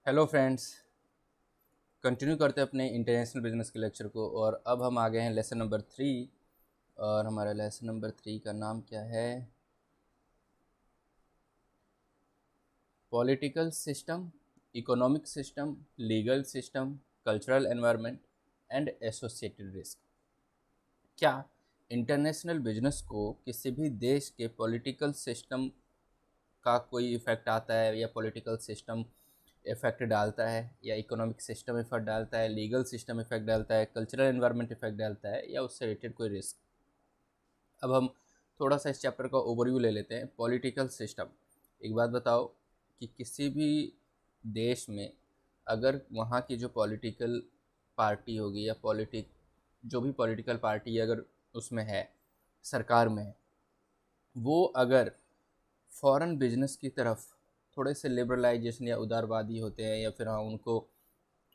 Hello friends. Continue करते हैं अपने इंटरनेशनल बिजनेस के लेक्चर को और अब हम आ गए हैं लेसन नंबर 3। और हमारा लेसन नंबर 3 का नाम क्या है? Political system, economic system, legal system, cultural environment and associated risk. क्या इंटरनेशनल बिजनेस को किसी भी देश के पॉलिटिकल सिस्टम का कोई इफ़ेक्ट आता है, या पॉलिटिकल सिस्टम इफेक्ट डालता है, या इकोनॉमिक सिस्टम इफेक्ट डालता है, लीगल सिस्टम इफेक्ट डालता है, कल्चरल एनवायरनमेंट इफेक्ट डालता है, या उससे रिलेटेड कोई रिस्क? अब हम थोड़ा सा इस चैप्टर का ओवरव्यू ले लेते हैं। पॉलिटिकल सिस्टम, एक बात बताओ कि किसी भी देश में अगर वहाँ की जो पॉलिटिकल पार्टी होगी, या जो भी पॉलिटिकल पार्टी अगर उसमें है, सरकार में है, वो अगर फॉरेन बिजनेस की तरफ थोड़े से लिबरलाइजेशन या उदारवादी होते हैं, या फिर हाँ उनको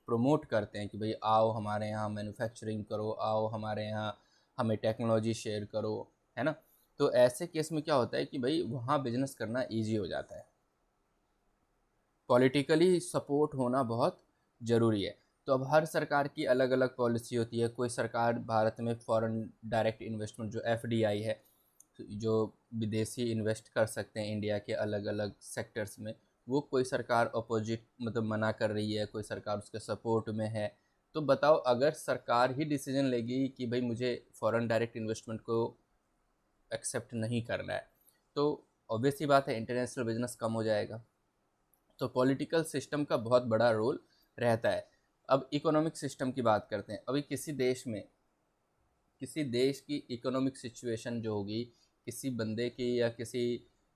प्रमोट करते हैं कि भाई आओ हमारे यहाँ मैन्युफैक्चरिंग करो, आओ हमारे यहाँ हमें टेक्नोलॉजी शेयर करो, है ना। तो ऐसे केस में क्या होता है कि भाई वहाँ बिजनेस करना ईजी हो जाता है। पॉलिटिकली सपोर्ट होना बहुत ज़रूरी है। तो अब हर सरकार की अलग अलग पॉलिसी होती है। कोई सरकार भारत में फॉरेन डायरेक्ट इन्वेस्टमेंट जो एफडीआई है, जो विदेशी इन्वेस्ट कर सकते हैं इंडिया के अलग अलग सेक्टर्स में, वो कोई सरकार अपोजिट मतलब मना कर रही है, कोई सरकार उसके सपोर्ट में है। तो बताओ, अगर सरकार ही डिसीजन लेगी कि भाई मुझे फॉरेन डायरेक्ट इन्वेस्टमेंट को एक्सेप्ट नहीं करना है, तो ऑब्वियस ही बात है इंटरनेशनल बिजनेस कम हो जाएगा। तो पॉलिटिकल सिस्टम का बहुत बड़ा रोल रहता है। अब इकोनॉमिक सिस्टम की बात करते हैं। अभी किसी देश की इकोनॉमिक सिचुएशन जो होगी, किसी बंदे की या किसी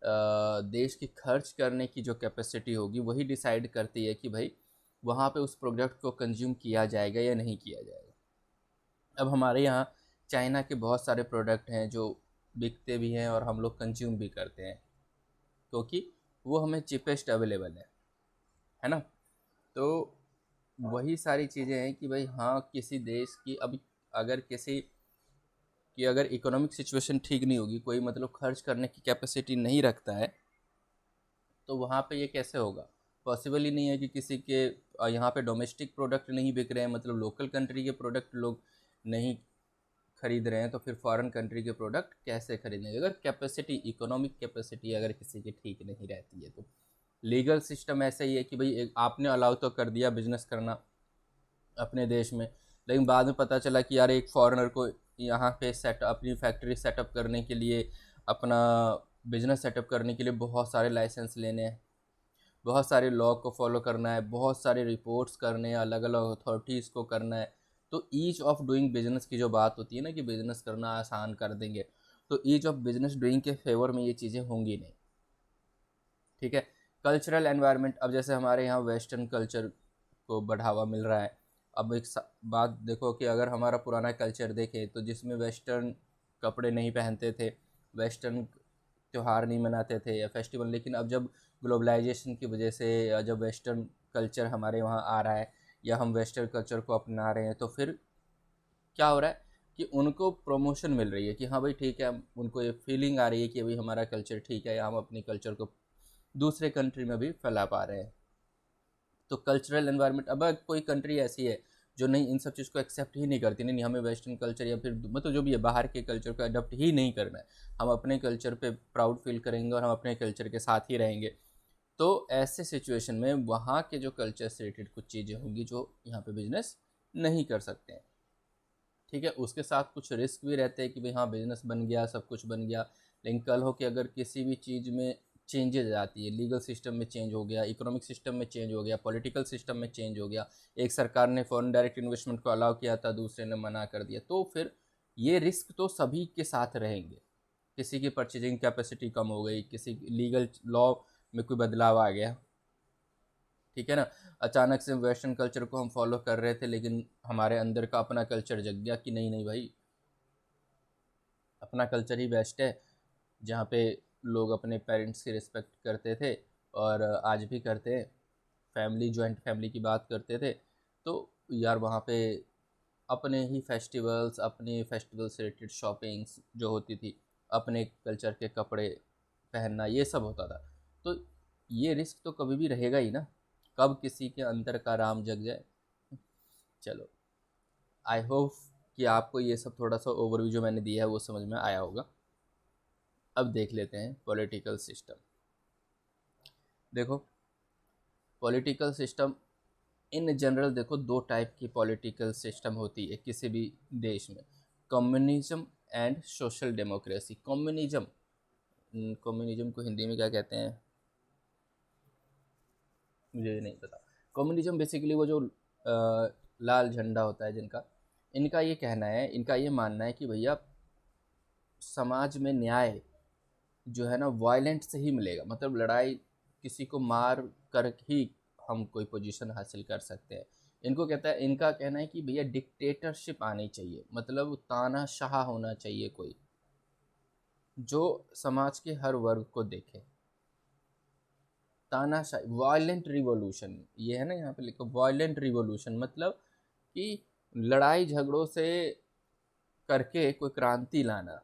देश की खर्च करने की जो कैपेसिटी होगी, वही डिसाइड करती है कि भाई वहाँ पे उस प्रोडक्ट को कंज्यूम किया जाएगा या नहीं किया जाएगा। अब हमारे यहाँ चाइना के बहुत सारे प्रोडक्ट हैं जो बिकते भी हैं और हम लोग कंज्यूम भी करते हैं, क्योंकि वो हमें चिपेस्ट अवेलेबल है ना। तो वही सारी चीज़ें हैं कि भाई हाँ, किसी देश की अभी अगर किसी कि अगर इकोनॉमिक सिचुएशन ठीक नहीं होगी, कोई मतलब खर्च करने की कैपेसिटी नहीं रखता है, तो वहाँ पे ये कैसे होगा? पॉसिबल ही नहीं है कि किसी के यहाँ पे डोमेस्टिक प्रोडक्ट नहीं बिक रहे हैं, मतलब लोकल कंट्री के प्रोडक्ट लोग नहीं खरीद रहे हैं, तो फिर फॉरेन कंट्री के प्रोडक्ट कैसे खरीदेंगे अगर कैपेसिटी, इकोनॉमिक कैपेसिटी अगर किसी की ठीक नहीं रहती है। तो लीगल सिस्टम ऐसा ही है कि भाई आपने अलाउ तो कर दिया बिजनेस करना अपने देश में, लेकिन बाद में पता चला कि यार एक फॉरेनर को यहाँ पे अपनी फैक्ट्री सेटअप करने के लिए, अपना बिजनेस सेटअप करने के लिए बहुत सारे लाइसेंस लेने हैं, बहुत सारे लॉ को फॉलो करना है, बहुत सारे रिपोर्ट्स करने हैं, अलग अलग अथॉरिटीज़ को करना है। तो ईज ऑफ डूइंग बिजनेस की जो बात होती है ना, कि बिजनेस करना आसान कर देंगे, तो ईज ऑफ बिजनेस डूइंग के फेवर में ये चीज़ें होंगी नहीं। ठीक है। कल्चरल एनवायरनमेंट, अब जैसे हमारे यहाँ वेस्टर्न कल्चर को बढ़ावा मिल रहा है। अब बात देखो कि अगर हमारा पुराना कल्चर देखें, तो जिसमें वेस्टर्न कपड़े नहीं पहनते थे, वेस्टर्न त्यौहार नहीं मनाते थे या फेस्टिवल, लेकिन अब जब ग्लोबलाइजेशन की वजह से, या जब वेस्टर्न कल्चर हमारे वहाँ आ रहा है, या हम वेस्टर्न कल्चर को अपना रहे हैं, तो फिर क्या हो रहा है कि उनको प्रमोशन मिल रही है कि हाँ भाई ठीक है, उनको ये फीलिंग आ रही है कि भाई हमारा कल्चर ठीक है, या हम अपनी कल्चर को दूसरे कंट्री में भी फैला पा रहे हैं। तो कल्चरल एनवायरनमेंट, अब अगर कोई कंट्री ऐसी है जो नहीं इन सब चीज़ को एक्सेप्ट ही नहीं करती, नहीं हमें वेस्टर्न कल्चर या फिर मतलब जो भी है बाहर के कल्चर को अडॉप्ट ही नहीं करना है, हम अपने कल्चर पे प्राउड फील करेंगे और हम अपने कल्चर के साथ ही रहेंगे, तो ऐसे सिचुएशन में वहाँ के जो कल्चर से रिलेटेड कुछ चीज़ें होंगी जो यहाँ पे बिजनेस नहीं कर सकते हैं। ठीक है। उसके साथ कुछ रिस्क भी रहते हैं कि भाई हाँ बिजनेस बन गया, सब कुछ बन गया, लेकिन कल हो कि अगर किसी भी चीज़ में चेंजेज आती है, लीगल सिस्टम में चेंज हो गया, इकोनॉमिक सिस्टम में चेंज हो गया, पॉलिटिकल सिस्टम में चेंज हो गया, एक सरकार ने फॉरेन डायरेक्ट इन्वेस्टमेंट को अलाउ किया था, दूसरे ने मना कर दिया, तो फिर ये रिस्क तो सभी के साथ रहेंगे। किसी की परचेजिंग कैपेसिटी कम हो गई, किसी लीगल लॉ में कोई बदलाव आ गया, ठीक है ना। अचानक से वेस्टर्न कल्चर को हम फॉलो कर रहे थे, लेकिन हमारे अंदर का अपना कल्चर जग गया कि नहीं नहीं भाई, अपना कल्चर ही बेस्ट है, जहाँ पे लोग अपने पेरेंट्स की रिस्पेक्ट करते थे और आज भी करते हैं, फैमिली, जॉइंट फैमिली की बात करते थे, तो यार वहाँ पे अपने ही फेस्टिवल्स, अपने फेस्टिवल से रिलेटेड शॉपिंग्स जो होती थी, अपने कल्चर के कपड़े पहनना, ये सब होता था। तो ये रिस्क तो कभी भी रहेगा ही ना। कब किसी के अंदर का राम जग जाए। चलो, आई होप कि आपको ये सब थोड़ा सा ओवरव्यू जो मैंने दिया है वो समझ में आया होगा। अब देख लेते हैं पॉलिटिकल सिस्टम। देखो, पॉलिटिकल सिस्टम इन जनरल देखो दो टाइप की पॉलिटिकल सिस्टम होती है किसी भी देश में, communism and social democracy. Communism, communism को हिंदी में क्या कहते हैं मुझे नहीं पता। कम्युनिज्म बेसिकली वो जो लाल झंडा होता है जिनका, इनका ये कहना है, इनका ये मानना है कि भैया समाज में न्याय जो है ना वायलेंट से ही मिलेगा, मतलब लड़ाई किसी को मार कर ही हम कोई पोजीशन हासिल कर सकते हैं। इनका कहना है कि भैया डिक्टेटरशिप आनी चाहिए, मतलब तानाशाह होना चाहिए कोई जो समाज के हर वर्ग को देखे। तानाशाही, वायलेंट रिवॉल्यूशन, ये है ना यहाँ पे लिखो वायलेंट रिवॉल्यूशन, मतलब कि लड़ाई झगड़ों से करके कोई क्रांति लाना,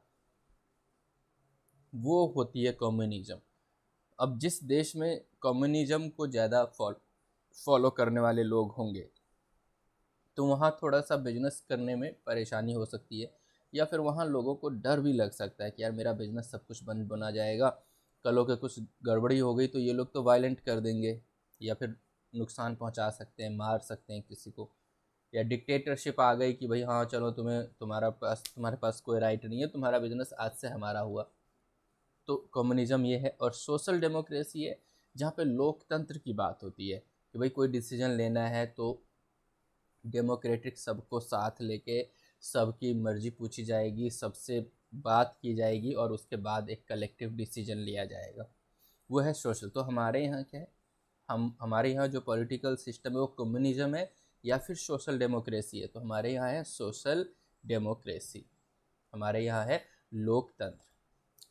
वो होती है कम्युनिज्म। अब जिस देश में कम्युनिज्म को ज़्यादा फॉलो करने वाले लोग होंगे तो वहाँ थोड़ा सा बिजनेस करने में परेशानी हो सकती है, या फिर वहाँ लोगों को डर भी लग सकता है कि यार मेरा बिजनेस सब कुछ बंद बना जाएगा, कल के कुछ गड़बड़ी हो गई तो ये लोग तो वायलेंट कर देंगे या फिर नुकसान पहुँचा सकते हैं, मार सकते हैं किसी को। या डिक्टेटरशिप आ गई कि भाई हाँ चलो तुम्हारे पास कोई राइट नहीं है, तुम्हारा बिजनेस आज से हमारा हुआ। तो कम्युनिज्म ये है। और सोशल डेमोक्रेसी है जहाँ पे लोकतंत्र की बात होती है कि भाई कोई डिसीजन लेना है तो डेमोक्रेटिक सबको साथ लेके सबकी मर्जी पूछी जाएगी, सबसे बात की जाएगी और उसके बाद एक कलेक्टिव डिसीजन लिया जाएगा, वो है सोशल। तो हमारे यहाँ क्या है, हमारे यहाँ जो पॉलिटिकल सिस्टम है वो कम्युनिज्म है या फिर सोशल डेमोक्रेसी है। तो हमारे यहाँ है सोशल डेमोक्रेसी, हमारे यहाँ है लोकतंत्र,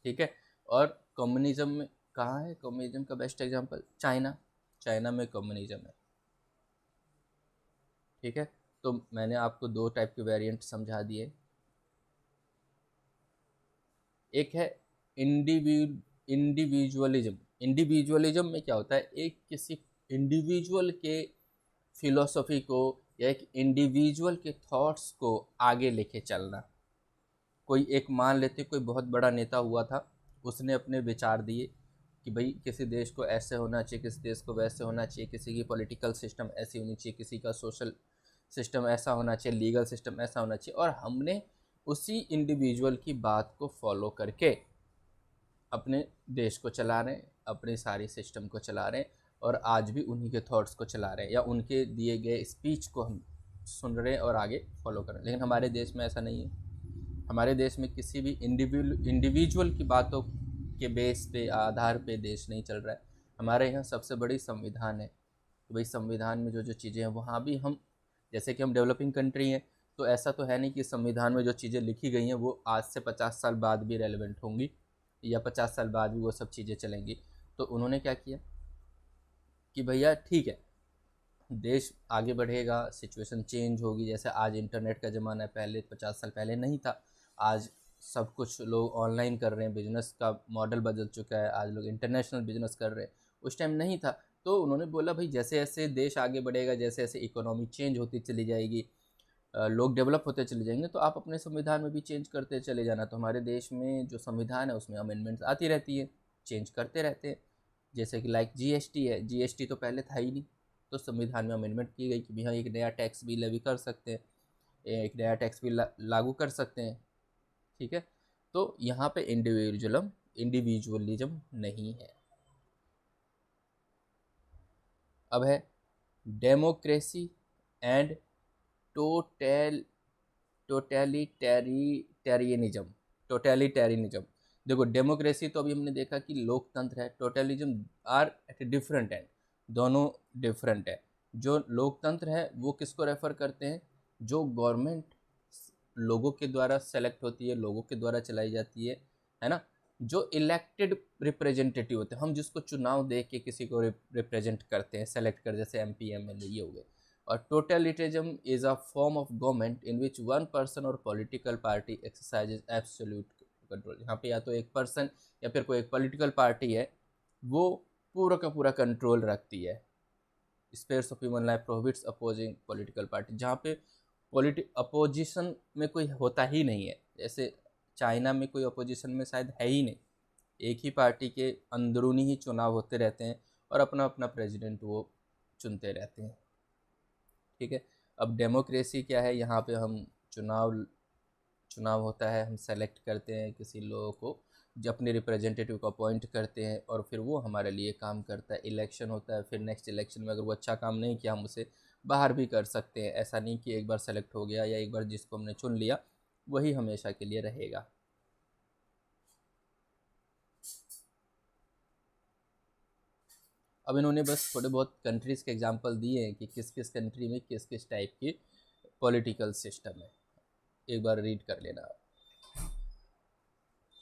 ठीक है। और कम्युनिज्म में कहाँ है, कम्युनिज्म का बेस्ट एग्जांपल चाइना, चाइना में कम्युनिज्म है, ठीक है। तो मैंने आपको दो टाइप के वेरिएंट समझा दिए। एक है इंडिविजुअलिज्म। इंडिविजुअलिज्म में क्या होता है, एक किसी इंडिविजुअल के फिलॉसफी को या एक इंडिविजुअल के थॉट्स को आगे लेके चलना। कोई एक मान लेते कोई बहुत बड़ा नेता हुआ था, उसने अपने विचार दिए कि भाई किसी देश को ऐसे होना चाहिए, किसी देश को वैसे होना चाहिए, किसी की पॉलिटिकल सिस्टम ऐसी होनी चाहिए, किसी का सोशल सिस्टम ऐसा होना चाहिए, लीगल सिस्टम ऐसा होना चाहिए, और हमने उसी इंडिविजुअल की बात को फॉलो करके अपने देश को चला रहे हैं, अपने सारे सिस्टम को चला रहे हैं, और आज भी उन्हीं के थॉट्स को चला रहे हैं या उनके दिए गए स्पीच को हम सुन रहे हैं और आगे फॉलो कर रहे हैं। लेकिन हमारे देश में ऐसा नहीं है। हमारे देश में किसी भी इंडिविजुअल की बातों के बेस पे आधार पे देश नहीं चल रहा है। हमारे यहाँ सबसे बड़ी संविधान है, तो भाई संविधान में जो जो चीज़ें हैं वहाँ भी हम, जैसे कि हम डेवलपिंग कंट्री हैं, तो ऐसा तो है नहीं कि संविधान में जो चीज़ें लिखी गई हैं वो आज से 50 साल बाद भी रेलिवेंट होंगी या 50 साल बाद भी वो सब चीज़ें चलेंगी। तो उन्होंने क्या किया कि भैया ठीक है, देश आगे बढ़ेगा, सिचुएशन चेंज होगी, जैसे आज इंटरनेट का ज़माना है, पहले 50 साल पहले नहीं था। आज सब कुछ लोग ऑनलाइन कर रहे हैं, बिजनेस का मॉडल बदल चुका है, आज लोग इंटरनेशनल बिजनेस कर रहे हैं, उस टाइम नहीं था। तो उन्होंने बोला भाई जैसे जैसे देश आगे बढ़ेगा, जैसे जैसे इकोनॉमी चेंज होती चली जाएगी, लोग डेवलप होते चले जाएंगे, तो आप अपने संविधान में भी चेंज करते चले जाना। तो हमारे देश में जो संविधान है उसमें अमेंडमेंट्स आती रहती है, चेंज करते रहते हैं। जैसे कि लाइक जीएसटी है, जीएसटी तो पहले था ही नहीं, तो संविधान में अमेंडमेंट की गई कि भैया एक नया टैक्स भी लेवी कर सकते हैं, एक नया टैक्स भी लागू कर सकते हैं, ठीक है। तो यहाँ पे इंडिविजुअलिज्म नहीं है। अब है democracy and total totalitarianism. Totalitarianism, देखो डेमोक्रेसी तो अभी हमने देखा कि लोकतंत्र है, टोटलिज्म आर एट डिफरेंट एंड, दोनों डिफरेंट है। जो लोकतंत्र है वो किसको रेफर करते हैं, जो गवर्नमेंट लोगों के द्वारा सेलेक्ट होती है, लोगों के द्वारा चलाई जाती है ना, जो इलेक्टेड रिप्रेजेंटेटिव होते हैं, हम जिसको चुनाव दे के किसी को रिप्रेजेंट करते हैं, सेलेक्ट कर, जैसे MP MLA ये हो गए। और totalitarianism is a form of government in which one person और political party exercises absolute control. यहाँ पे या तो एक पर्सन या फिर कोई एक पॉलिटिकल पार्टी है वो पूरा का पूरा कंट्रोल रखती है spheres of human life, prohibits opposing political party, जहाँ पे अपोजिशन में कोई होता ही नहीं है। जैसे चाइना में कोई अपोजिशन में शायद है ही नहीं, एक ही पार्टी के अंदरूनी ही चुनाव होते रहते हैं और अपना अपना प्रेसिडेंट वो चुनते रहते हैं। ठीक है, अब डेमोक्रेसी क्या है, यहाँ पे हम चुनाव होता है, हम सेलेक्ट करते हैं किसी लोगों को, जो अपने रिप्रेजेंटेटिव को अपॉइंट करते हैं और फिर वो हमारे लिए काम करता है। इलेक्शन होता है, फिर नेक्स्ट इलेक्शन में अगर वो अच्छा काम नहीं किया हम उसे बाहर भी कर सकते हैं। ऐसा नहीं कि एक बार सेलेक्ट हो गया या एक बार जिसको हमने चुन लिया वही हमेशा के लिए रहेगा। अब इन्होंने बस थोड़े बहुत कंट्रीज़ के एग्जांपल दिए हैं कि किस किस कंट्री में किस किस टाइप की पॉलिटिकल सिस्टम है, एक बार रीड कर लेना आप।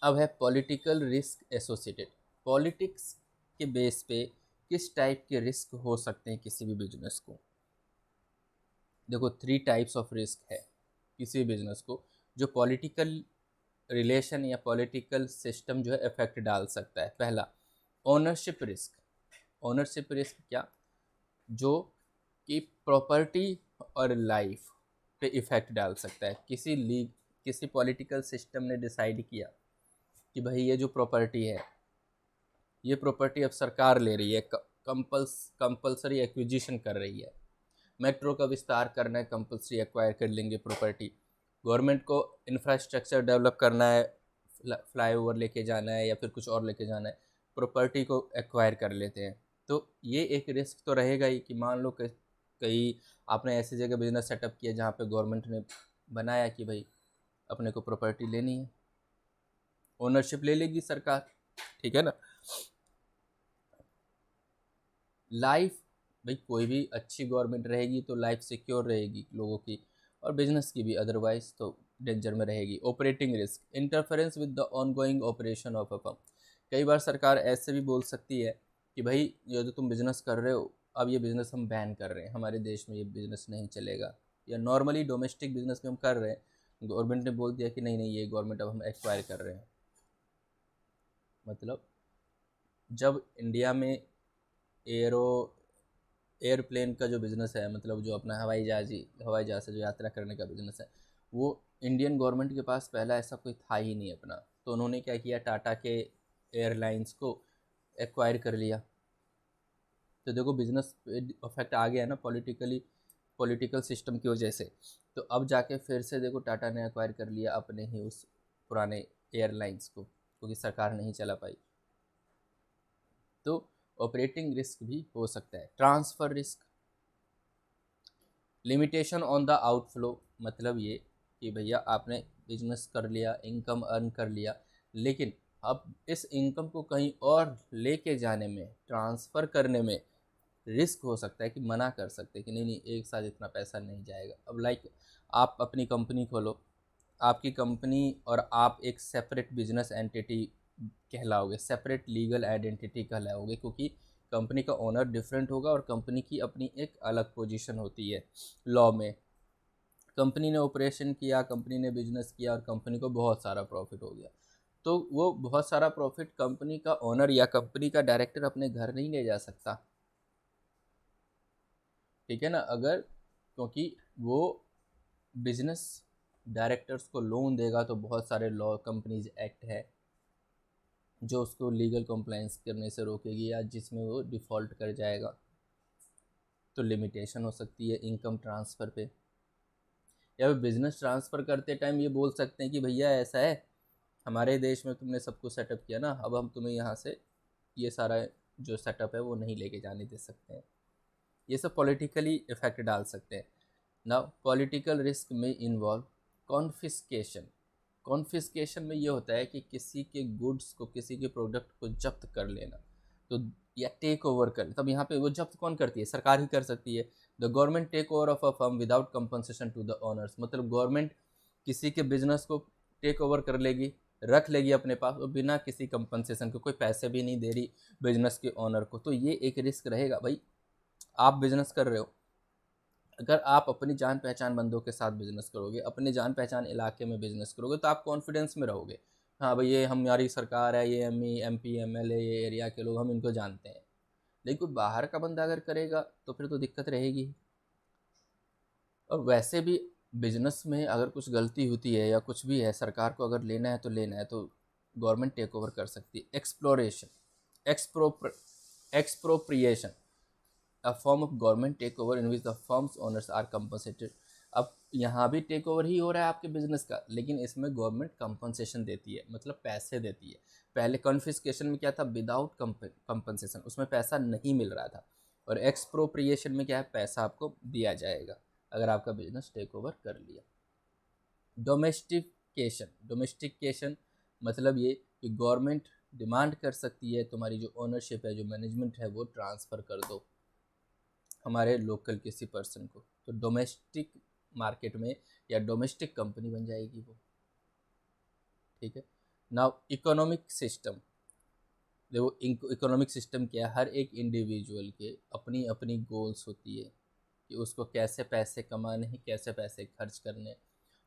अब है पॉलिटिकल रिस्क एसोसिएटेड। पॉलिटिक्स के बेस पे किस टाइप के रिस्क हो सकते हैं किसी भी बिजनेस को। देखो 3 टाइप्स ऑफ रिस्क है किसी भी बिजनेस को जो पॉलिटिकल रिलेशन या पॉलिटिकल सिस्टम जो है इफेक्ट डाल सकता है। पहला, ओनरशिप रिस्क। ओनरशिप रिस्क क्या, जो कि प्रॉपर्टी और लाइफ पे इफ़ेक्ट डाल सकता है। किसी पॉलिटिकल सिस्टम ने डिसाइड किया कि भाई ये जो प्रॉपर्टी है, ये प्रॉपर्टी अब सरकार ले रही है, कंपल्सरी एक्विजिशन कर रही है। मेट्रो का विस्तार करना है, कंपल्सरी एक्वायर कर लेंगे प्रॉपर्टी। गवर्नमेंट को इंफ्रास्ट्रक्चर डेवलप करना है, फ्लाईओवर लेके जाना है या फिर कुछ और लेके जाना है, प्रॉपर्टी को एक्वायर कर लेते हैं। तो ये एक रिस्क तो रहेगा ही कि मान लो कि कहीं आपने ऐसी जगह बिजनेस सेटअप किया जहाँ पे गवर्नमेंट ने बनाया कि भाई अपने को प्रॉपर्टी लेनी है, ओनरशिप ले लेगी सरकार, ठीक है ना। लाइफ, भाई कोई भी अच्छी गवर्नमेंट रहेगी तो लाइफ सिक्योर रहेगी लोगों की और बिजनेस की भी, अदरवाइज तो डेंजर में रहेगी। Operating risk, interference with the ongoing operation of a firm. कई बार सरकार ऐसे भी बोल सकती है कि भाई ये जो तुम बिजनेस कर रहे हो, अब ये बिज़नेस हम बैन कर रहे हैं, हमारे देश में ये बिज़नेस नहीं चलेगा। या नॉर्मली डोमेस्टिक बिजनेस में हम कर रहे हैं, गवर्नमेंट ने बोल दिया कि नहीं नहीं ये गवर्नमेंट अब हम एक्वायर कर रहे हैं। मतलब जब इंडिया में एयरप्लेन का जो बिज़नेस है, मतलब जो अपना हवाई जहाज़ से जो यात्रा करने का बिज़नेस है, वो इंडियन गवर्नमेंट के पास पहला ऐसा कोई था ही नहीं अपना। तो उन्होंने क्या किया, टाटा के एयरलाइंस को एक्वायर कर लिया। तो देखो बिजनेस पे इफेक्ट आ गया है ना पॉलिटिकल सिस्टम की वजह से। तो अब जाके फिर से देखो टाटा ने एक्वायर कर लिया अपने ही उस पुराने एयरलाइंस को, क्योंकि सरकार नहीं चला पाई। तो ऑपरेटिंग रिस्क भी हो सकता है। Transfer risk, limitation on the outflow, मतलब ये कि भैया आपने बिजनेस कर लिया, इनकम अर्न कर लिया, लेकिन अब इस इनकम को कहीं और लेके जाने में, ट्रांसफ़र करने में रिस्क हो सकता है कि मना कर सकते हैं कि नहीं नहीं एक साथ इतना पैसा नहीं जाएगा। अब लाइक आप अपनी कंपनी खोलो, आपकी कंपनी और आप एक सेपरेट बिजनेस एंटिटी कहलाओगे, सेपरेट लीगल आइडेंटिटी कहलाओगे, क्योंकि कंपनी का ओनर डिफरेंट होगा और कंपनी की अपनी एक अलग पोजीशन होती है लॉ में। कंपनी ने ऑपरेशन किया, कंपनी ने बिजनेस किया और कंपनी को बहुत सारा प्रॉफिट हो गया, तो वो बहुत सारा प्रॉफिट कंपनी का ओनर या कंपनी का डायरेक्टर अपने घर नहीं ले जा सकता, ठीक है ना। अगर, क्योंकि वो बिजनेस डायरेक्टर्स को लोन देगा तो बहुत सारे लॉ, कंपनीज एक्ट है जो उसको लीगल कंप्लायंस करने से रोकेगी या जिसमें वो डिफ़ॉल्ट कर जाएगा। तो लिमिटेशन हो सकती है इनकम ट्रांसफ़र पे, या बिज़नेस ट्रांसफ़र करते टाइम ये बोल सकते हैं कि भैया ऐसा है, हमारे देश में तुमने सब कुछ सेटअप किया ना, अब हम तुम्हें यहाँ से ये सारा जो सेटअप है वो नहीं लेके जाने दे सकते हैं। ये सब पॉलिटिकली इफेक्ट डाल सकते हैं। नाउ पॉलिटिकल रिस्क में इन्वॉल्व कॉन्फिस्केशन। कॉन्फिस्केशन में ये होता है कि किसी के गुड्स को, किसी के प्रोडक्ट को जब्त कर लेना, तो या टेक ओवर कर, तब यहाँ पे वो जब्त कौन करती है, सरकार ही कर सकती है। The government take over of a firm without compensation to the owners, मतलब गवर्नमेंट किसी के बिजनेस को टेक ओवर कर लेगी, रख लेगी अपने पास और बिना किसी कंपनसेशन के, कोई पैसे भी नहीं दे रही बिजनेस के ओनर को। तो ये एक रिस्क रहेगा। भाई आप बिजनेस कर रहे हो, अगर आप अपनी जान पहचान बंदों के साथ बिजनेस करोगे, अपने जान पहचान इलाके में बिजनेस करोगे, तो आप कॉन्फिडेंस में रहोगे, हाँ भाई ये हमारी सरकार है, ये एमपी एमएलए, ये एरिया के लोग, हम इनको जानते हैं। लेकिन कोई बाहर का बंदा अगर करेगा तो फिर तो दिक्कत रहेगी। और वैसे भी बिजनेस में अगर कुछ गलती होती है या कुछ भी है, सरकार को अगर लेना है तो गवर्नमेंट टेक ओवर कर सकती है। Exploration, expropriation, a form of government take over in which the firms owners are compensated. अब यहाँ भी टेक ओवर ही हो रहा है आपके बिजनेस का, लेकिन इसमें गवर्नमेंट कंपनसेशन देती है, मतलब पैसे देती है। पहले कॉन्फिस्केशन में क्या था, विदाउट कंपनसेशन, उसमें पैसा नहीं मिल रहा था। और एक्सप्रोप्रिएशन में क्या है, पैसा आपको दिया जाएगा अगर आपका बिजनेस टेक ओवर कर लिया। डोमेस्टिकेशन मतलब ये कि गवर्नमेंट डिमांड कर सकती है तुम्हारी जो ओनरशिप है, जो मैनेजमेंट है, वो ट्रांसफ़र कर दो हमारे लोकल किसी पर्सन को। तो डोमेस्टिक मार्केट में या डोमेस्टिक कंपनी बन जाएगी वो। ठीक है। नाउ इकोनॉमिक सिस्टम, देखो इकोनॉमिक सिस्टम क्या है, हर एक इंडिविजुअल के अपनी अपनी गोल्स होती है कि उसको कैसे पैसे कमाने हैं, कैसे पैसे खर्च करने हैं।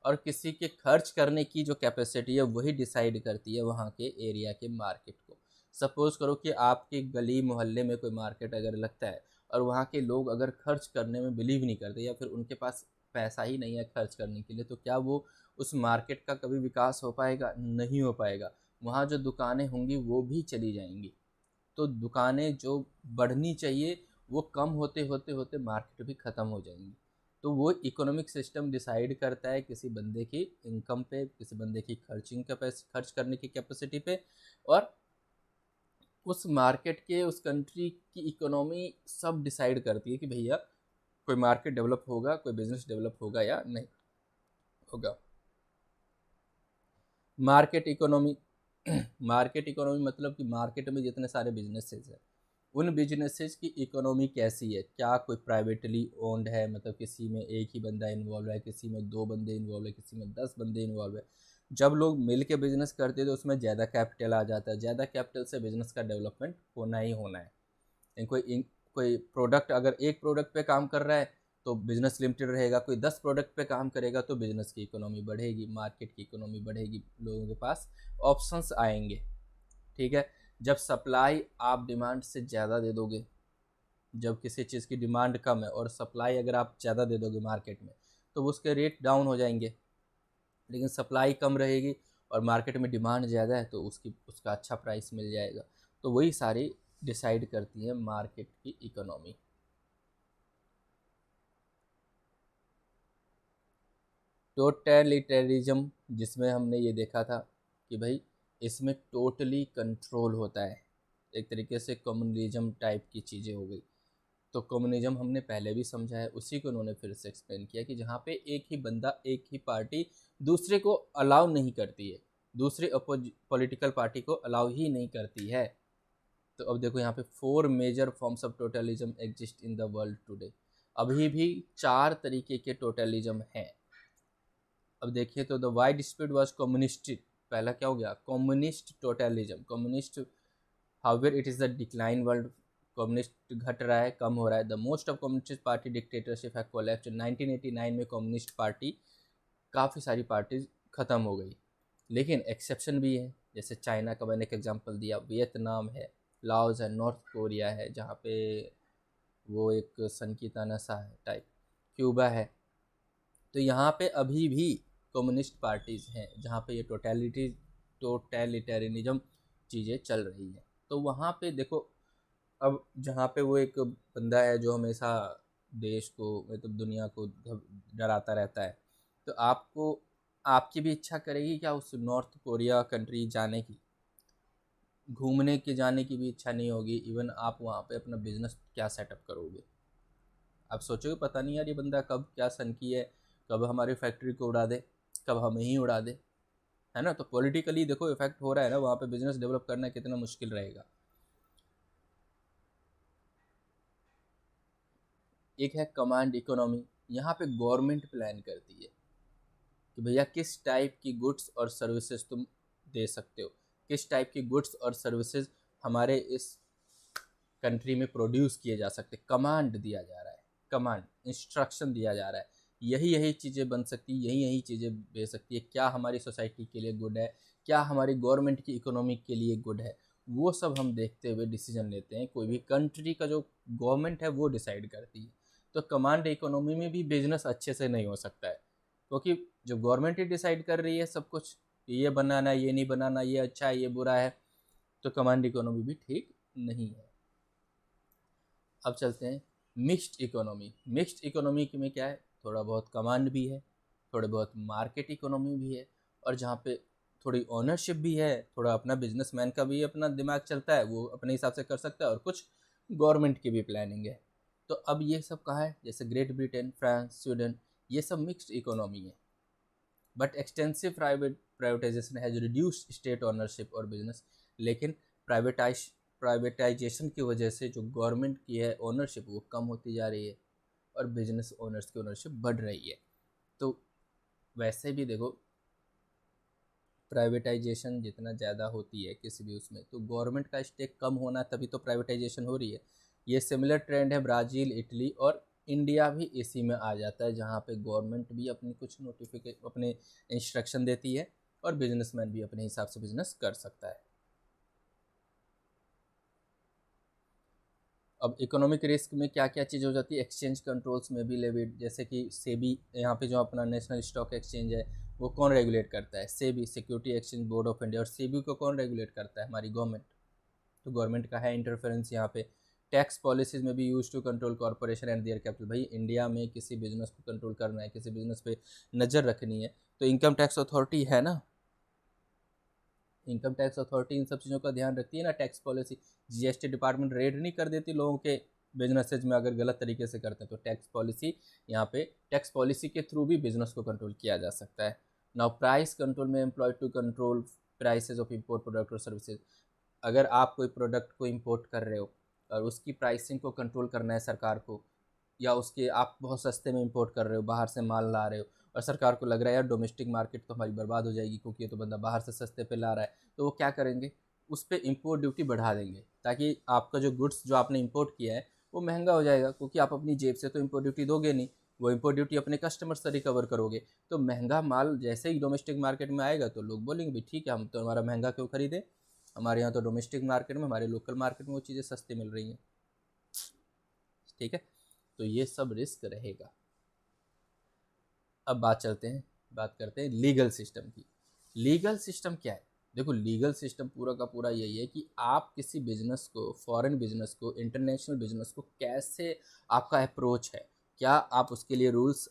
और किसी के खर्च करने की जो कैपेसिटी है वही डिसाइड करती है वहाँ के एरिया के मार्केट को। सपोज़ करो कि आपके गली मोहल्ले में कोई मार्केट अगर लगता है और वहाँ के लोग अगर खर्च करने में बिलीव नहीं करते या फिर उनके पास पैसा ही नहीं है खर्च करने के लिए, तो क्या वो उस मार्केट का कभी विकास हो पाएगा? नहीं हो पाएगा। वहाँ जो दुकानें होंगी वो भी चली जाएंगी। तो दुकानें जो बढ़नी चाहिए वो कम होते होते होते मार्केट भी ख़त्म हो जाएंगी। तो वो इकोनॉमिक सिस्टम डिसाइड करता है किसी बंदे की इनकम पे, किसी बंदे की खर्च करने की कैपेसिटी पे, और उस मार्केट के, उस कंट्री की इकोनॉमी सब डिसाइड करती है कि भैया कोई मार्केट डेवलप होगा, कोई बिजनेस डेवलप होगा या नहीं होगा। मार्केट इकोनॉमी मार्केट इकोनॉमी मतलब कि मार्केट में जितने सारे बिजनेसेस हैं उन बिजनेसेस की इकोनॉमी कैसी है, क्या कोई प्राइवेटली ओन्ड है, मतलब किसी में एक ही बंदा इन्वॉल्व है, किसी में 2 बंदे इन्वॉल्व है, किसी में 10 बंदे इन्वॉल्व है। जब लोग मिल के बिजनेस करते हैं तो उसमें ज़्यादा कैपिटल आ जाता है, ज़्यादा कैपिटल से बिजनेस का डेवलपमेंट होना ही होना है। कोई प्रोडक्ट अगर एक प्रोडक्ट पे काम कर रहा है तो बिजनेस लिमिटेड रहेगा, कोई 10 प्रोडक्ट पे काम करेगा तो बिजनेस की इकोनॉमी बढ़ेगी, मार्केट की इकोनॉमी बढ़ेगी, लोगों के पास ऑप्शंस आएंगे। ठीक है। जब सप्लाई आप डिमांड से ज़्यादा दे दोगे, जब किसी चीज़ की डिमांड कम है और सप्लाई अगर आप ज़्यादा दे दोगे मार्केट में तो उसके रेट डाउन हो जाएंगे। लेकिन सप्लाई कम रहेगी और मार्केट में डिमांड ज़्यादा है तो उसका अच्छा प्राइस मिल जाएगा। तो वही सारी डिसाइड करती है मार्केट की इकोनॉमी। टोटलिटेरिज्म, जिसमें हमने ये देखा था कि भाई इसमें टोटली कंट्रोल होता है, एक तरीके से कम्युनलिज्म टाइप की चीज़ें हो गई। तो कम्युनिज्म हमने पहले भी समझा है, उसी को उन्होंने फिर से एक्सप्लेन किया कि जहाँ पे एक ही बंदा, एक ही पार्टी दूसरे को अलाउ नहीं करती है, दूसरे पॉलिटिकल पार्टी को अलाउ ही नहीं करती है। तो अब देखो यहाँ पे 4 major forms of totalism exist in the world today. अभी भी 4 तरीके के टोटलिज्म हैं। अब देखिए तो the wide spread was communist, पहला क्या हो गया, communist totalism, communist. However it is the decline world, communist घट रहा है, कम हो रहा है। The most of communist party dictatorship है कोलैप्स्ड। 1989 में कम्युनिस्ट पार्टी, काफ़ी सारी पार्टीज ख़त्म हो गई, लेकिन एक्सेप्शन भी है। जैसे चाइना का मैंने एक एग्जांपल दिया, वियतनाम है, लाओस है, नॉर्थ कोरिया है जहाँ पे वो एक सन की तानाशाह है टाइप, क्यूबा है। तो यहाँ पे अभी भी कम्युनिस्ट पार्टीज़ हैं जहाँ पे ये टोटलिटेरियनिज्म चीज़ें चल रही हैं। तो वहाँ पे देखो, अब जहाँ पे वो एक बंदा है जो हमेशा देश को, मतलब दुनिया को डराता रहता है, तो आपकी भी इच्छा करेगी क्या उस नॉर्थ कोरिया कंट्री जाने की? घूमने के जाने की भी इच्छा नहीं होगी। इवन आप वहाँ पे अपना बिजनेस क्या सेटअप करोगे? आप सोचोगे पता नहीं यार ये बंदा कब क्या सन की है, कब हमारी फैक्ट्री को उड़ा दे, कब हमें ही उड़ा दे, है ना। तो पॉलिटिकली देखो इफेक्ट हो रहा है ना, वहाँ पे बिजनेस डेवलप करना कितना मुश्किल रहेगा। एक है कमांड इकोनॉमी, यहाँ पे गवर्नमेंट प्लान करती है कि भैया किस टाइप की गुड्स और सर्विसेज तुम दे सकते हो, किस टाइप की गुड्स और सर्विसेज हमारे इस कंट्री में प्रोड्यूस किए जा सकते। कमांड दिया जा रहा है, कमांड इंस्ट्रक्शन दिया जा रहा है, यही यही चीज़ें बन सकती, यही यही चीज़ें बेच सकती है, क्या हमारी सोसाइटी के लिए गुड है, क्या हमारी गवर्नमेंट की इकोनॉमी के लिए गुड है, वो सब हम देखते हुए डिसीजन लेते हैं। कोई भी कंट्री का जो गवर्नमेंट है वो डिसाइड करती है। तो कमांड इकोनॉमी में भी बिजनेस अच्छे से नहीं हो सकता है, क्योंकि जो गवर्नमेंट ही डिसाइड कर रही है सब कुछ, ये बनाना ये नहीं बनाना, ये अच्छा है ये बुरा है, तो कमांड इकोनॉमी भी ठीक नहीं है। अब चलते हैं मिक्स्ड इकोनॉमी। मिक्स्ड इकोनॉमी में क्या है, थोड़ा बहुत कमांड भी है, थोड़े बहुत मार्केट इकोनॉमी भी है, और जहाँ पे थोड़ी ओनरशिप भी है, थोड़ा अपना बिजनेसमैन का भी अपना दिमाग चलता है, वो अपने हिसाब से कर सकता है, और कुछ गवर्नमेंट की भी प्लानिंग है। तो अब ये सब कहाँ है, जैसे ग्रेट ब्रिटेन, फ्रांस, स्वीडन, ये सब मिक्स्ड इकोनॉमी है। But extensive privatisation has reduced state ownership और बिजनेस। लेकिन प्राइवेटाइजेशन की वजह से जो गवर्नमेंट की है ओनरशिप वो कम होती जा रही है, और बिजनेस ओनर्स की ओनरशिप बढ़ रही है। तो वैसे भी देखो, प्राइवेटाइजेशन जितना ज़्यादा होती है किसी भी उसमें, तो गवर्नमेंट का स्टेक कम होना, तभी तो प्राइवेटाइजेशन हो रही है। ये सिमिलर ट्रेंड है ब्राज़ील, इटली, और इंडिया भी इसी में आ जाता है, जहाँ पे गवर्नमेंट भी अपनी कुछ अपने इंस्ट्रक्शन देती है, और बिजनेसमैन भी अपने हिसाब से बिजनेस कर सकता है। अब इकोनॉमिक रिस्क में क्या क्या चीज़ हो जाती है, एक्सचेंज कंट्रोल्स में भी लेविड, जैसे कि सेबी, यहाँ पे जो अपना नेशनल स्टॉक एक्सचेंज है वो कौन रेगुलेट करता है, SEBI, security exchange board of India. और सेबी को कौन रेगुलेट करता है, हमारी गवर्नमेंट। तो गवर्नमेंट का है इंटरफेरेंस यहाँ पे। टैक्स पॉलिसीज में भी use to control corporation and their capital. भाई इंडिया में किसी बिजनेस को कंट्रोल करना है, किसी बिजनेस पे नज़र रखनी है, तो इनकम टैक्स अथॉरिटी है ना, इनकम टैक्स अथॉरिटी इन सब चीज़ों का ध्यान रखती है ना। Tax policy, GST department red नहीं कर देती लोगों के बिजनेसेज में अगर गलत तरीके से करते हैं, तो टैक्स पॉलिसी, यहाँ पे टैक्स पॉलिसी के थ्रू भी बिजनेस को कंट्रोल किया जा सकता है। नाउ प्राइस कंट्रोल में employ to control prices of import product और सर्विसेज। अगर आप कोई प्रोडक्ट को इम्पोर्ट कर रहे हो और उसकी प्राइसिंग को कंट्रोल करना है सरकार को, या उसके आप बहुत सस्ते में इंपोर्ट कर रहे हो, बाहर से माल ला रहे हो, और सरकार को लग रहा है यार डोमेस्टिक मार्केट तो हमारी बर्बाद हो जाएगी क्योंकि ये तो बंदा बाहर से सस्ते पे ला रहा है, तो वो क्या करेंगे, उस पर इम्पोर्ट ड्यूटी बढ़ा देंगे, ताकि आपका जो गुड्स जो आपने इम्पोर्ट किया है वो महंगा हो जाएगा, क्योंकि आप अपनी जेब से तो इम्पोर्ट ड्यूटी दोगे नहीं, वो इम्पोर्ट ड्यूटी अपने कस्टमर से रिकवर करोगे। तो महंगा माल जैसे ही डोमेस्टिक मार्केट में आएगा तो लोग बोलेंगे भाई ठीक है, हम तो हमारा महंगा क्यों खरीदें, हमारे यहाँ तो डोमेस्टिक मार्केट में, हमारे लोकल मार्केट में वो चीज़ें सस्ती मिल रही हैं। ठीक है, तो ये सब रिस्क रहेगा। अब बात करते हैं लीगल सिस्टम की। लीगल सिस्टम क्या है, देखो लीगल सिस्टम पूरा का पूरा यही है कि आप किसी बिजनेस को, फॉरेन बिजनेस को, इंटरनेशनल बिजनेस को कैसे आपका अप्रोच है, क्या आप उसके लिए रूल्स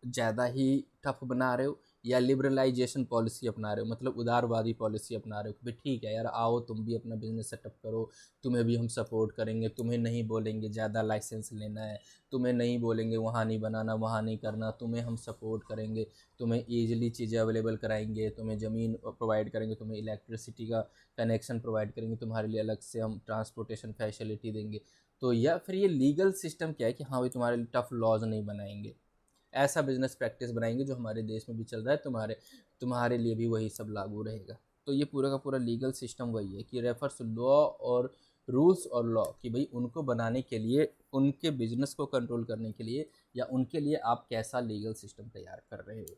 ज़्यादा ही टफ बना रहे हो, या लिबरलाइजेशन पॉलिसी अपना रहे हो, मतलब उदारवादी पॉलिसी अपना रहे हो कि भाई ठीक है यार आओ तुम भी अपना बिजनेस सेटअप करो, तुम्हें भी हम सपोर्ट करेंगे, तुम्हें नहीं बोलेंगे ज़्यादा लाइसेंस लेना है, तुम्हें नहीं बोलेंगे वहाँ नहीं बनाना, वहाँ नहीं करना, तुम्हें हम सपोर्ट करेंगे, तुम्हें ईजिली चीज़ें अवेलेबल कराएंगे, तुम्हें ज़मीन प्रोवाइड करेंगे, तुम्हें इलेक्ट्रिसिटी का कनेक्शन प्रोवाइड करेंगे, तुम्हारे लिए अलग से हम ट्रांसपोर्टेशन फैसिलिटी देंगे। तो या फिर ये लीगल सिस्टम क्या है कि हाँ भाई तुम्हारे लिए टफ लॉज नहीं बनाएंगे, ऐसा बिजनेस प्रैक्टिस बनाएंगे जो हमारे देश में भी चल रहा है, तुम्हारे लिए भी वही सब लागू रहेगा। तो ये पूरा का पूरा लीगल सिस्टम वही है कि रेफर्स लॉ और रूल्स और लॉ, कि भाई उनको बनाने के लिए, उनके बिजनेस को कंट्रोल करने के लिए, या उनके लिए आप कैसा लीगल सिस्टम तैयार कर रहे हो।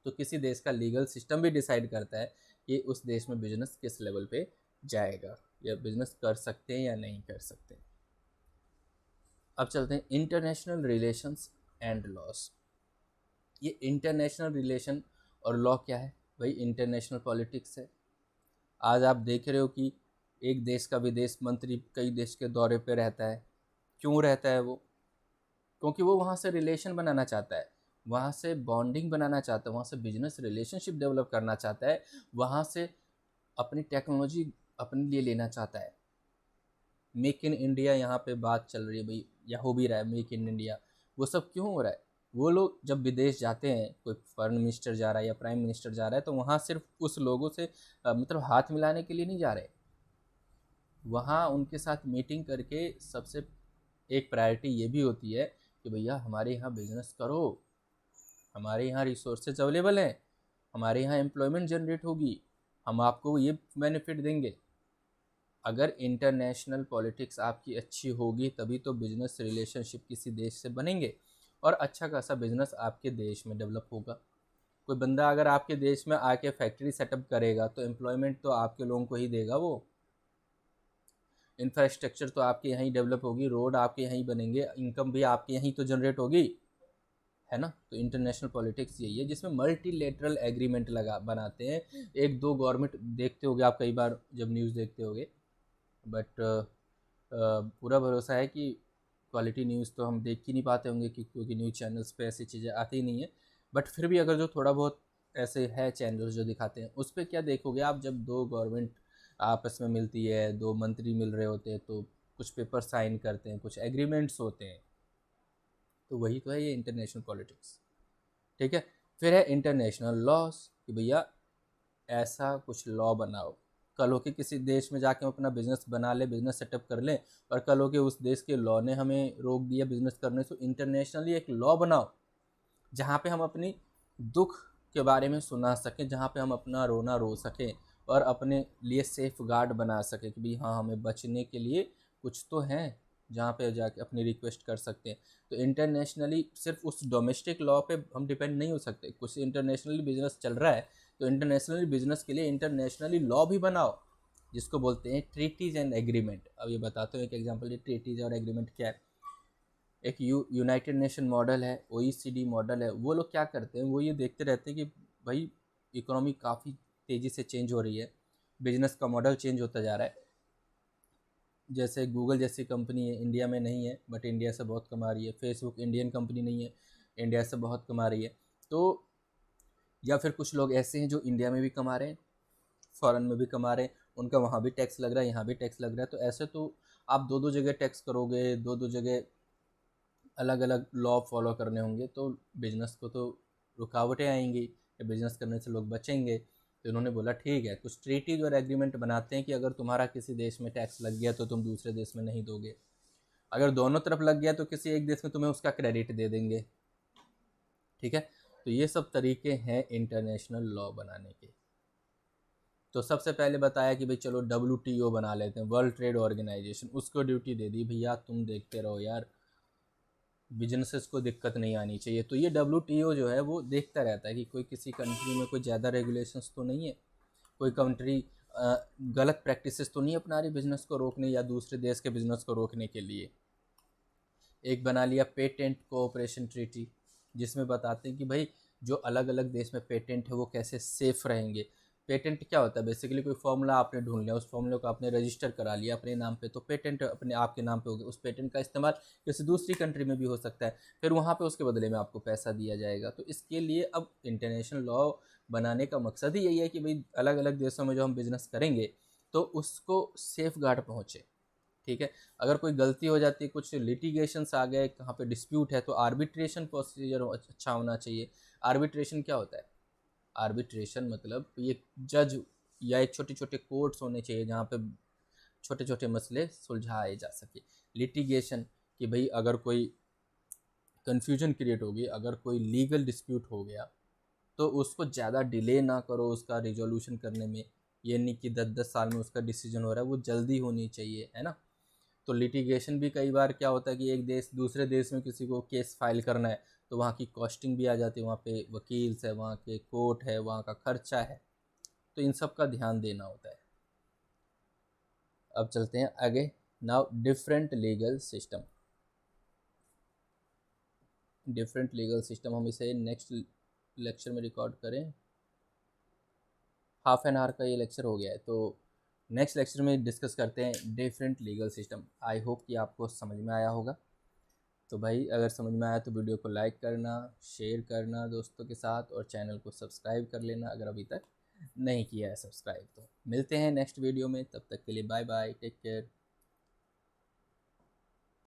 तो किसी देश का लीगल सिस्टम भी डिसाइड करता है कि उस देश में बिजनेस किस लेवल पे जाएगा, या बिजनेस कर सकते हैं या नहीं कर सकते। अब चलते हैं इंटरनेशनल रिलेशंस एंड लॉस। ये इंटरनेशनल रिलेशन और लॉ क्या है, भाई इंटरनेशनल पॉलिटिक्स है। आज आप देख रहे हो कि एक देश का विदेश मंत्री कई देश के दौरे पे रहता है, क्यों रहता है वो, क्योंकि वो वहाँ से रिलेशन बनाना चाहता है, वहाँ से बॉन्डिंग बनाना चाहता है, वहाँ से बिजनेस रिलेशनशिप डेवलप करना चाहता है, वहाँ से अपनी टेक्नोलॉजी अपने लिए लेना चाहता है। मेक इन इंडिया यहाँ पे बात चल रही है भाई, या हो भी रहा है मेक इन इंडिया, वो सब क्यों हो रहा है, वो लोग जब विदेश जाते हैं, कोई फॉरेन मिनिस्टर जा रहा है या प्राइम मिनिस्टर जा रहा है, तो वहाँ सिर्फ उस लोगों से मतलब हाथ मिलाने के लिए नहीं जा रहे, वहाँ उनके साथ मीटिंग करके सबसे एक प्रायोरिटी ये भी होती है कि भैया हमारे यहाँ बिजनेस करो, हमारे यहाँ रिसोर्सेज अवेलेबल हैं, हमारे यहाँ एम्प्लॉयमेंट जनरेट होगी, हम आपको ये बेनिफिट देंगे। अगर इंटरनेशनल पॉलिटिक्स आपकी अच्छी होगी तभी तो बिजनेस रिलेशनशिप किसी देश से बनेंगे, और अच्छा खासा बिजनेस आपके देश में डेवलप होगा। कोई बंदा अगर आपके देश में आके फैक्ट्री सेटअप करेगा तो एम्प्लॉयमेंट तो आपके लोगों को ही देगा वो, इंफ्रास्ट्रक्चर तो आपके यहीं डेवलप होगी, रोड आपके यहीं बनेंगे, इनकम भी आपके यहीं तो जनरेट होगी, है ना। तो इंटरनेशनल पॉलिटिक्स यही है जिसमें मल्टीलेटरल एग्रीमेंट लगा बनाते हैं। एक दो गवर्नमेंट देखते होगे आप कई बार जब न्यूज़ देखते होगे, बट पूरा भरोसा है कि क्वालिटी न्यूज़ तो हम देख ही नहीं पाते होंगे क्योंकि न्यूज़ चैनल्स पे ऐसी चीज़ें आती ही नहीं है। बट फिर भी अगर जो थोड़ा बहुत ऐसे है चैनल्स जो दिखाते हैं, उस पर क्या देखोगे आप, जब दो गवर्नमेंट आपस में मिलती है, दो मंत्री मिल रहे होते हैं, तो कुछ पेपर साइन करते हैं, कुछ एग्रीमेंट्स होते हैं, तो वही तो है ये इंटरनेशनल पॉलिटिक्स। ठीक है। फिर है इंटरनेशनल लॉस, कि भैया ऐसा कुछ लॉ बनाओ, कल हो के किसी देश में जाके हम अपना बिजनेस बना ले, बिजनेस सेटअप कर लें, और कल हो के उस देश के लॉ ने हमें रोक दिया बिजनेस करने से, इंटरनेशनली एक लॉ बनाओ जहाँ पे हम अपनी दुख के बारे में सुना सकें, जहाँ पे हम अपना रोना रो सकें और अपने लिए सेफ गार्ड बना सकें कि भाई हाँ, हमें बचने के लिए कुछ तो है जहाँ पे जाके अपनी रिक्वेस्ट कर सकते हैं। तो इंटरनेशनली सिर्फ उस डोमेस्टिक लॉ पे हम डिपेंड नहीं हो सकते, कुछ इंटरनेशनली बिजनेस चल रहा है तो इंटरनेशनली बिजनेस के लिए इंटरनेशनली लॉ भी बनाओ, जिसको बोलते हैं ट्रीटीज एंड एग्रीमेंट। अब ये बताते हो एक एग्जांपल, ये ट्रीटीज और एग्रीमेंट क्या है। एक यूनाइटेड नेशन मॉडल है, ओईसीडी मॉडल है, वो लोग क्या करते हैं, वो ये देखते रहते हैं कि भाई इकोनॉमी काफ़ी तेज़ी से चेंज हो रही है, बिजनेस का मॉडल चेंज होता जा रहा है। जैसे गूगल जैसी कंपनी है, इंडिया में नहीं है बट इंडिया से बहुत कमा रही है। फेसबुक इंडियन कंपनी नहीं है, इंडिया से बहुत कमा रही है। तो या फिर कुछ लोग ऐसे हैं जो इंडिया में भी कमा रहे हैं, फॉरेन में भी कमा रहे हैं, उनका वहाँ भी टैक्स लग रहा है, यहाँ भी टैक्स लग रहा है। तो ऐसे तो आप दो दो जगह टैक्स करोगे, दो दो जगह अलग अलग लॉ फॉलो करने होंगे, तो बिजनेस को तो रुकावटें आएंगी, बिजनेस करने से लोग बचेंगे। तो इन्होंने बोला ठीक है, कुछ ट्रीटीज और एग्रीमेंट बनाते हैं कि अगर तुम्हारा किसी देश में टैक्स लग गया तो तुम दूसरे देश में नहीं दोगे, अगर दोनों तरफ लग गया तो किसी एक देश में तुम्हें उसका क्रेडिट दे देंगे। ठीक है। तो ये सब तरीके हैं इंटरनेशनल लॉ बनाने के। तो सबसे पहले बताया कि भाई चलो WTO बना लेते हैं, वर्ल्ड ट्रेड ऑर्गेनाइजेशन, उसको ड्यूटी दे दी भैया तुम देखते रहो यार, बिजनेसेस को दिक्कत नहीं आनी चाहिए। तो ये WTO जो है वो देखता रहता है कि कोई किसी कंट्री में कोई ज़्यादा रेगुलेशंस तो नहीं है, कोई कंट्री गलत प्रैक्टिसेस तो नहीं अपना रही बिजनेस को रोकने या दूसरे देश के बिजनेस को रोकने के लिए। एक बना लिया पेटेंट कोऑपरेशन ट्रीटी, जिसमें बताते हैं कि भाई जो अलग अलग देश में पेटेंट है वो कैसे सेफ रहेंगे। पेटेंट क्या होता है, बेसिकली कोई फॉर्मूला आपने ढूंढ लिया, उस फॉर्मूले को आपने रजिस्टर करा लिया अपने नाम पे, तो पेटेंट अपने आपके नाम पे हो गया। उस पेटेंट का इस्तेमाल किसी दूसरी कंट्री में भी हो सकता है, फिर वहाँ पे उसके बदले में आपको पैसा दिया जाएगा। तो इसके लिए अब इंटरनेशनल लॉ बनाने का मकसद ही यही है कि भाई अलग अलग देशों में जो हम बिजनेस करेंगे तो उसको सेफ गार्ड पहुँचे। ठीक है। अगर कोई गलती हो जाती है, कुछ लिटिगेशंस आ गए, कहाँ पे डिस्प्यूट है, तो आर्बिट्रेशन प्रोसीजर अच्छा होना चाहिए। आर्बिट्रेशन क्या होता है, आर्बिट्रेशन मतलब ये जज या एक छोटे छोटे कोर्ट्स होने चाहिए जहाँ पे छोटे छोटे मसले सुलझाए जा सके। लिटिगेशन कि भाई अगर कोई कन्फ्यूजन क्रिएट होगी, अगर कोई लीगल डिस्प्यूट हो गया तो उसको ज़्यादा डिले ना करो उसका रिजोल्यूशन करने में, ये नहीं कि 10-10 साल में उसका डिसीजन हो रहा है, वो जल्दी होनी चाहिए, है ना। तो लिटिगेशन भी कई बार क्या होता है कि एक देश दूसरे देश में किसी को केस फाइल करना है तो वहाँ की कॉस्टिंग भी आ जाती है, वहाँ पे वकील्स है, वहाँ के कोर्ट है, वहाँ का खर्चा है, तो इन सब का ध्यान देना होता है। अब चलते हैं आगे। Now different legal system, different legal system हम इसे नेक्स्ट लेक्चर में रिकॉर्ड करें। हाफ एन आवर का ये लेक्चर हो गया है, तो नेक्स्ट लेक्चर में डिस्कस करते हैं different legal system. I hope कि आपको समझ में आया होगा। तो भाई अगर समझ में आया तो वीडियो को लाइक करना, शेयर करना दोस्तों के साथ, और चैनल को सब्सक्राइब कर लेना अगर अभी तक नहीं किया है सब्सक्राइब। तो मिलते हैं नेक्स्ट वीडियो में, तब तक के लिए बाय बाय, टेक केयर।